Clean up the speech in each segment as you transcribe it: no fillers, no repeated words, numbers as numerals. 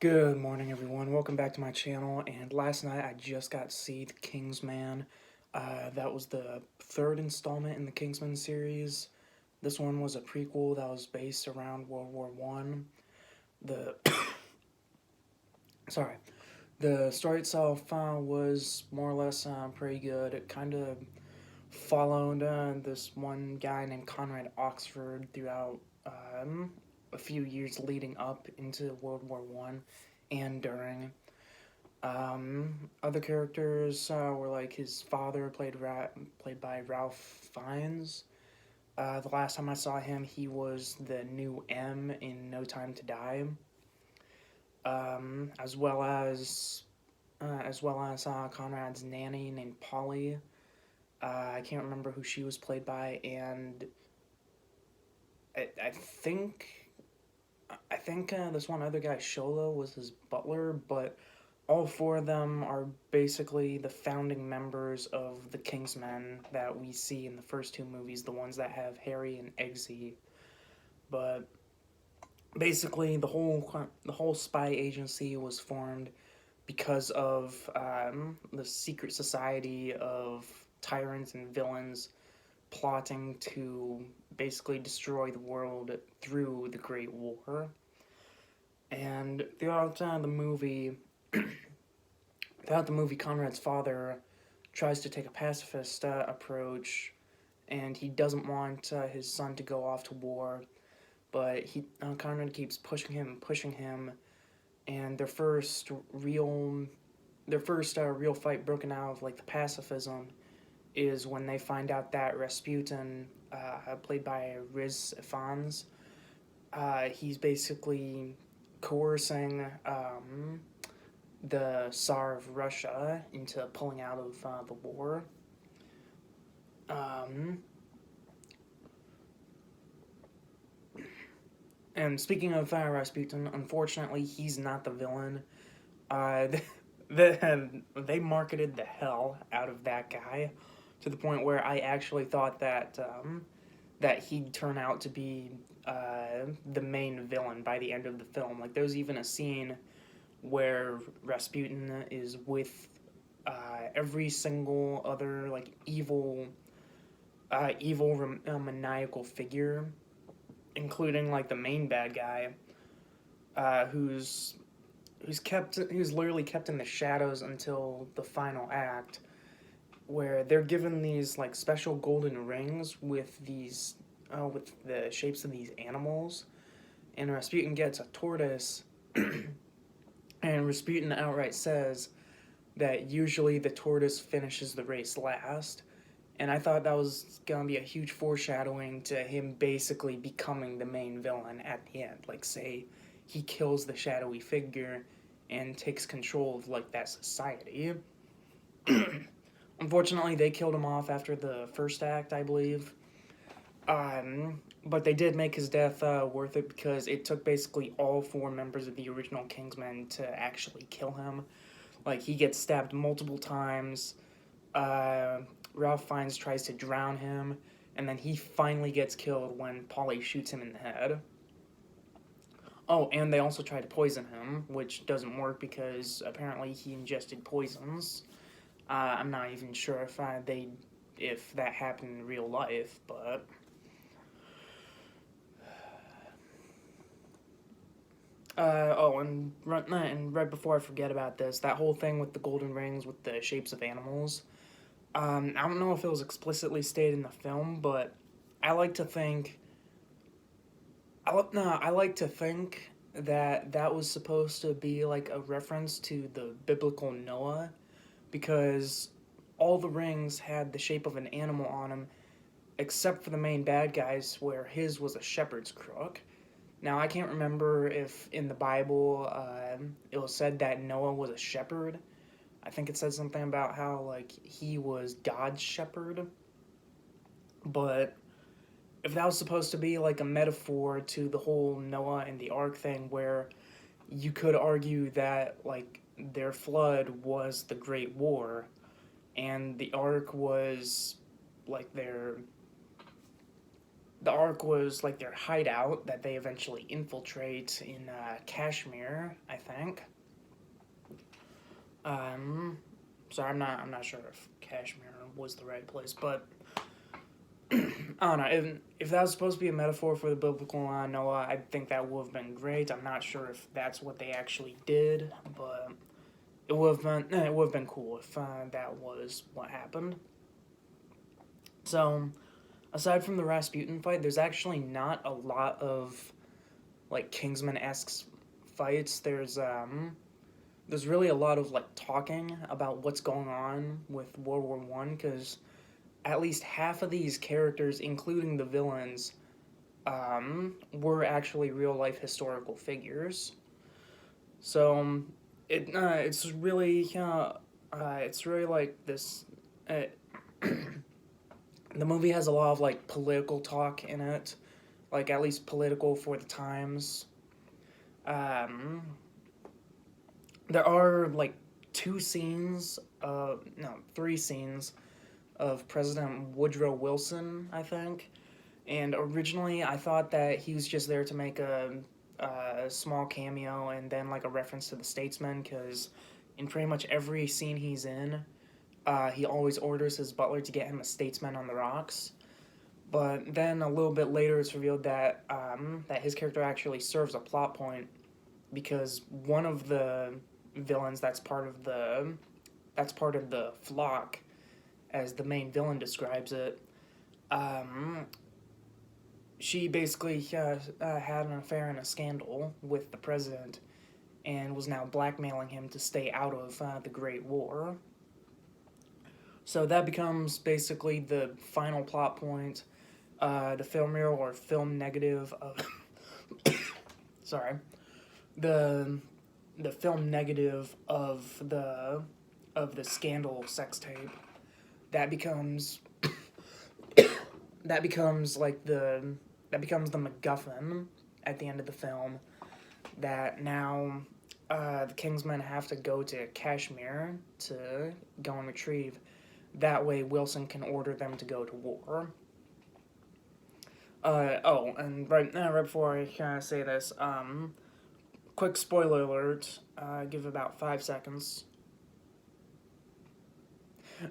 Good morning, everyone. Welcome back to my channel. And last night I just got to see The Kingsman. That was the third installment in the Kingsman series. This one was a prequel that was based around World War One. The sorry, the story itself was more or less pretty good. It kind of followed this one guy named Conrad Oxford throughout a few years leading up into World War One and during. Other characters were like his father, played by Ralph Fiennes. The last time I saw him, he was the new M in No Time to Die, as well as Conrad's nanny named Polly. I can't remember who she was played by, and I think this one other guy, Sholo, was his butler, but all four of them are basically the founding members of the Kingsmen that we see in the first two movies, the ones that have Harry and Eggsy. But basically, the whole spy agency was formed because of the secret society of tyrants and villains plotting to basically destroy the world through the Great War. And throughout the movie, Conrad's father tries to take a pacifist approach, and he doesn't want his son to go off to war. But Conrad keeps pushing him, and their first real fight broken out of like the pacifism is when they find out that Rasputin, played by Riz Ifans, he's basically coercing the Tsar of Russia into pulling out of the war. Um, and speaking of Rasputin, unfortunately, he's not the villain. Uh, they marketed the hell out of that guy to the point where I actually thought that he'd turn out to be the main villain by the end of the film. Like, there's even a scene where Rasputin is with every single other like maniacal figure, including like the main bad guy, who's literally kept in the shadows until the final act, where they're given these like special golden rings with the shapes of these animals, and Rasputin gets a tortoise, and Rasputin outright says that usually the tortoise finishes the race last. And I thought that was gonna be a huge foreshadowing to him basically becoming the main villain at the end. Like, say he kills the shadowy figure and takes control of like that society. Unfortunately, they killed him off after the first act, I believe. But they did make his death worth it because it took basically all four members of the original Kingsmen to actually kill him. Like, he gets stabbed multiple times. Uh, Ralph Fiennes tries to drown him, and then he finally gets killed when Polly shoots him in the head. Oh, and they also try to poison him, which doesn't work because apparently he ingested poisons. I'm not even sure if that happened in real life, but and right before I forget about this, that whole thing with the golden rings with the shapes of animals. I don't know if it was explicitly stated in the film, but I like to think. I like to think that that was supposed to be like a reference to the biblical Noah, because all the rings had the shape of an animal on them, except for the main bad guys, where his was a shepherd's crook. Now, I can't remember if in the Bible it was said that Noah was a shepherd. I think it said something about how like he was God's shepherd. But if that was supposed to be like a metaphor to the whole Noah and the Ark thing, where you could argue that like their flood was the Great War, and the Ark was like the arc was like their hideout that they eventually infiltrate in Kashmir, I think. Um, sorry, I'm not sure if Kashmir was the right place, but I don't know. If that was supposed to be a metaphor for the biblical Noah, I think that would have been great. I'm not sure if that's what they actually did, but it would have been cool if that was what happened. So, aside from the Rasputin fight, there's actually not a lot of like Kingsman-esque fights. There's really a lot of like talking about what's going on with World War One, because at least half of these characters, including the villains, were actually real life historical figures. So it's really like this. Uh, the movie has a lot of like political talk in it, like at least political for the times. Um, there are like three scenes of President Woodrow Wilson, I think. And originally, I thought that he was just there to make a small cameo and then like a reference to the Statesman, because in pretty much every scene he's in, he always orders his butler to get him a Statesman on the rocks. But then a little bit later, it's revealed that his character actually serves a plot point, because one of the villains that's part of the flock, as the main villain describes it. Um, she basically had an affair and a scandal with the president, and was now blackmailing him to stay out of the Great War. So that becomes basically the final plot point, the film reel or film negative of sorry, the the film negative of the scandal sex tape. That becomes that becomes like that becomes the MacGuffin at the end of the film, that now the Kingsmen have to go to Kashmir to go and retrieve. That way Wilson can order them to go to war. And right before I say this, quick spoiler alert. Give about 5 seconds.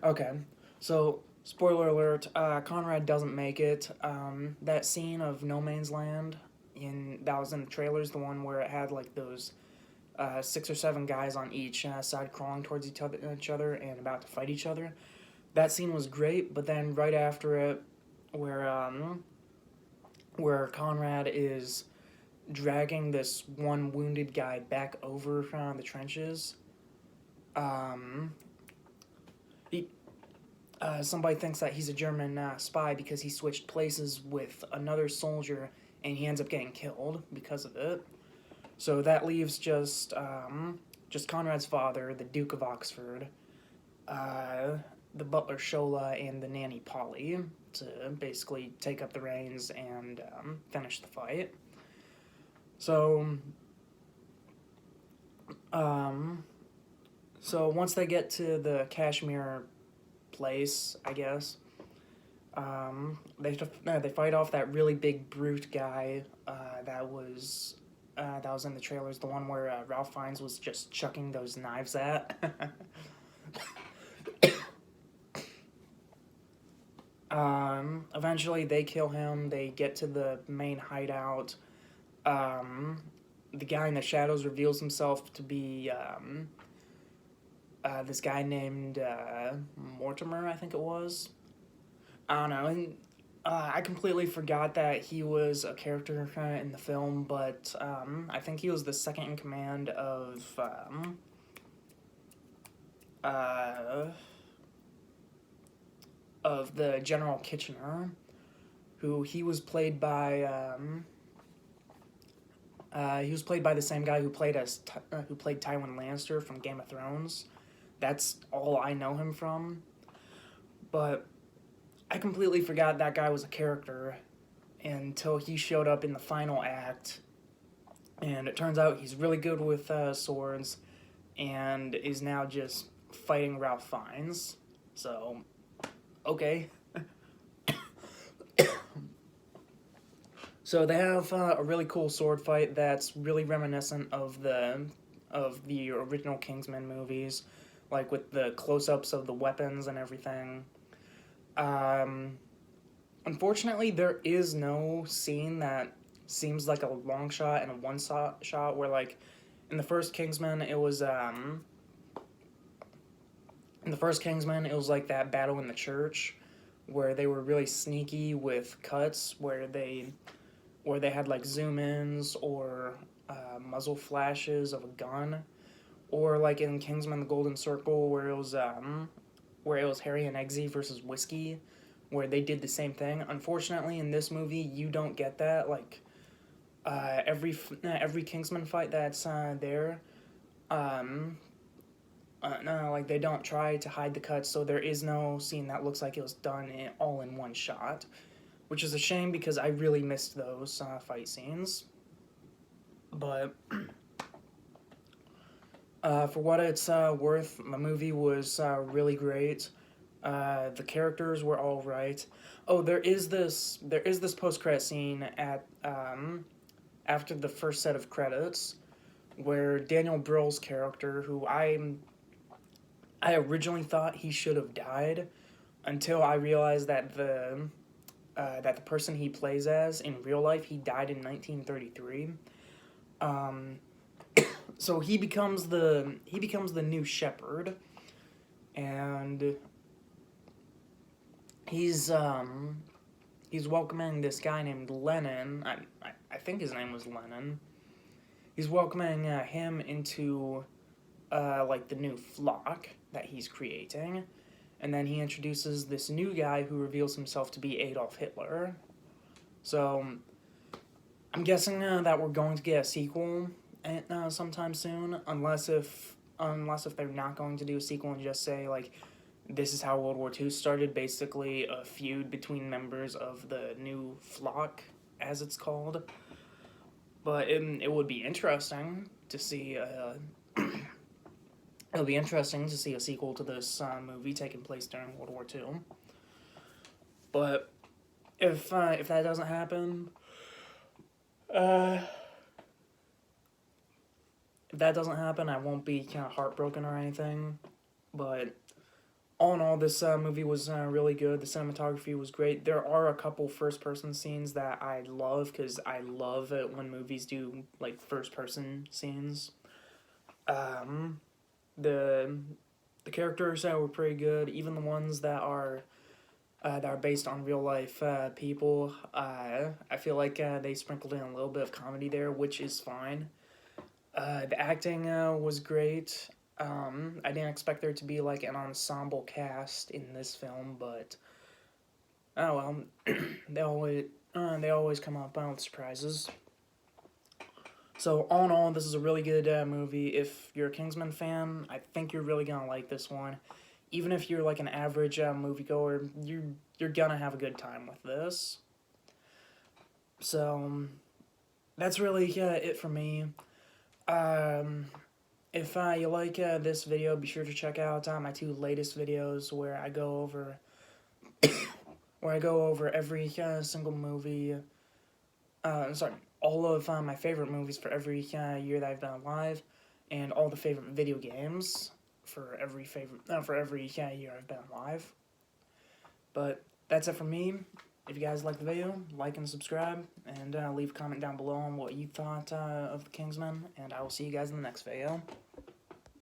Okay, so spoiler alert. Conrad doesn't make it. That scene of No Man's Land that was in the trailers, the one where it had like those 6 or 7 guys on each side crawling towards each other and about to fight each other. That scene was great, but then right after it, where Conrad is dragging this one wounded guy back over the trenches, he somebody thinks that he's a German spy because he switched places with another soldier, and he ends up getting killed because of it. So that leaves just Conrad's father, the Duke of Oxford, the butler Shola, and the nanny Polly to basically take up the reins and finish the fight. So, once they get to the Kashmir place, I guess, they fight off that really big brute guy that was in the trailers, the one where Ralph Fiennes was just chucking those knives at. Eventually they kill him. They get to the main hideout. The guy in the shadows reveals himself to be this guy named Mortimer, I think it was. I don't know, and I completely forgot that he was a character in the film, but I think he was the second in command of the General Kitchener, who he was played by the same guy who played Tywin Lannister from Game of Thrones. That's all I know him from. But I completely forgot that guy was a character until he showed up in the final act. And it turns out he's really good with swords and is now just fighting Ralph Fiennes. So, okay. So they have a really cool sword fight that's really reminiscent of the original Kingsman movies, like with the close-ups of the weapons and everything. Um, Unfortunately, there is no scene that seems like a long shot and a one shot where like in the first Kingsman it was like that battle in the church where they were really sneaky with cuts where they had like zoom ins or muzzle flashes of a gun, or like in Kingsman: The Golden Circle where it was Harry and Eggsy versus Whiskey, where they did the same thing. Unfortunately, in this movie, you don't get that. Like every Kingsman fight that's there, um, no, like they don't try to hide the cuts, so there is no scene that looks like it was done all in one shot, which is a shame because I really missed those fight scenes. But for what it's worth, the movie was really great. The characters were all right. Oh, there is this post credit scene at after the first set of credits where Daniel Brühl's character, who I originally thought he should have died until I realized that the person he plays as in real life, he died in 1933. Um, so he becomes the new shepherd, and he's welcoming this guy named Lennon. I think his name was Lennon. He's welcoming him into like the new flock that he's creating, and then he introduces this new guy who reveals himself to be Adolf Hitler. So I'm guessing that we're going to get a sequel sometime soon, unless if they're not going to do a sequel and just say like this is how World War II started, basically a feud between members of the new flock, as it's called. But it would be interesting to see. It'll be interesting to see a sequel to this movie taking place during World War II. But if that doesn't happen, uh, if that doesn't happen, I won't be kind of heartbroken or anything. But all in all, this movie was really good. The cinematography was great. There are a couple first-person scenes that I love because I love it when movies do like first-person scenes. Um, the the characters were pretty good. Even the ones that are based on real life people. I feel like they sprinkled in a little bit of comedy there, which is fine. The acting was great. I didn't expect there to be like an ensemble cast in this film, but oh well, they always come up with surprises. So all in all, this is a really good movie. If you're a Kingsman fan, I think you're really gonna like this one. Even if you're like an average moviegoer, you're gonna have a good time with this. So that's really it for me. Um, if you like this video, be sure to check out my two latest videos where I go over every single movie. Sorry, all of my favorite movies for every year that I've been alive, and all the favorite video games for every year I've been alive. But that's it from me. If you guys like the video, like and subscribe, and leave a comment down below on what you thought of the Kingsman, and I will see you guys in the next video.